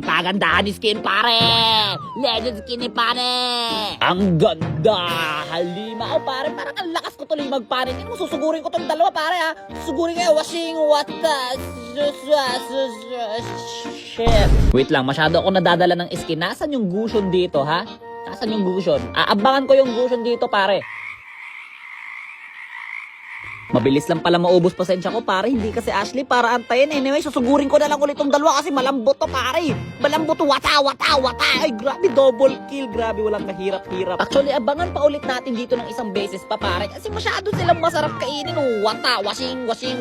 Pagandahan ni skin, pare! Legend skin ni pare! Ang ganda! Halima, pare, parang ang lakas ko tuloy magpanin. Ano, susugurin ko tong dalawa, pare, ha? Susugurin kayo, washing, shit. Wait lang, masyado ako nadadala ng skin. Nasaan yung gushon dito, ha? Nasaan yung gushon? Aabangan ko yung gushon dito, pare. Mabilis lang pala maubos pasensya ko, pare. Hindi kasi Ashley para antayin. Anyway, susugurin ko na lang ulit itong dalawa kasi malambot to, pare. Malambot to, wata. Ay, grabe, double kill. Grabe, walang kahirap-hirap. Actually, abangan pa ulit natin dito ng isang beses pa, pare. Kasi masyado silang masarap kainin. Wata, washing, washing.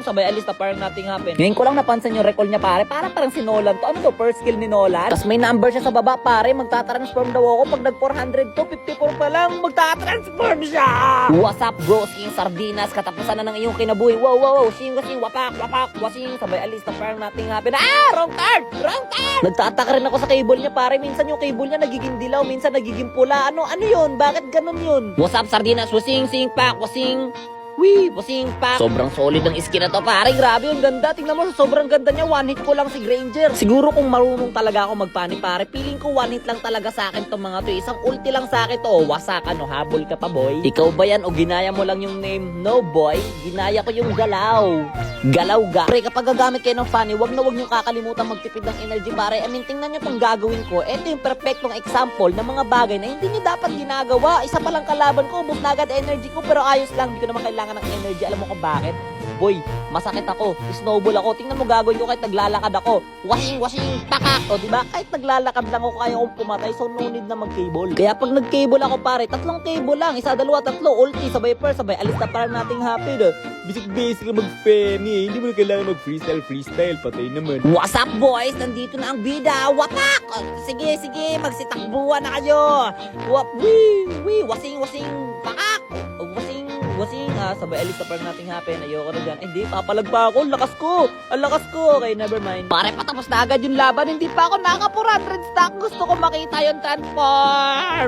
Sabay alis na parang nothing happen. Ngayon ko lang napansin yung recall niya, pare. Parang si Nolan to. Ano to, first kill ni Nolan? Tapos may number siya sa baba, pare. Magtatransform daw ako. Pag nag-400 to, 54 pa lang. Magtatransform siya. What's up, bro? King sardinas, katapusan na ng iyong kinabuhi. Wow, washing, wapak, washing, sabay alis na parang nothing happen. Wrong turn! Nagtataka rin ako sa cable niya, pare. Minsan yung cable niya nagiging dilaw, minsan nagiging pula. Ano yun? Bakit ganun yun? What's up, sardinas? Washing, washing, pak. Sobrang solid ang skin na to, pare. Grabe, ang ganda. Tingnan mo, sobrang ganda niya. One hit ko lang si Granger. Siguro kung marunong talaga ako magpanik, pare, feeling ko one hit lang talaga sa akin tong mga to. Isang ulti lang sa akin to. Wasakan, habol ka pa, boy. Ikaw ba yan o ginaya mo lang yung name? No, boy. Ginaya ko yung galaw. Pre, kapag gagamit kayo ng funny, wag nyo kakalimutan magtipid ng energy, pare. I mean, tingnan nyo itong gagawin ko. Ito yung perfectong example ng mga bagay na hindi nyo dapat ginagawa. Isa palang kalaban ko, ubos na agad energy ko, pero ayos lang. Hindi ko naman kailangan ng energy. Alam mo kung bakit? Boy, masakit ako. Snowball ako. Tingnan mo gagawin ko kahit naglalakad ako. Washing, pakak. O, diba? Kahit naglalakad lang ako, kaya kong pumatay. So, no need na mag-cable. Kaya pag nag-cable ako, pare, 3 cable lang. 1, 2, 3. Ulti, sabay first, sabay alis na para nating happy, no? Basic na mag-femi. Hindi mo na kailangan mag-freestyle. Patay naman. What's up, boys? Nandito na ang bida. Wapak! Sige. Magsitakbuhan na kayo. Washing, pakak. Wasing, sabay alis na parang nating happen. Ayoko na dyan. Hindi, papalag pa ako. Ang lakas ko. Okay, never mind. Pare, patapos na agad yung laban. Hindi pa ako naka 400 stock. Gusto ko makita yung transform.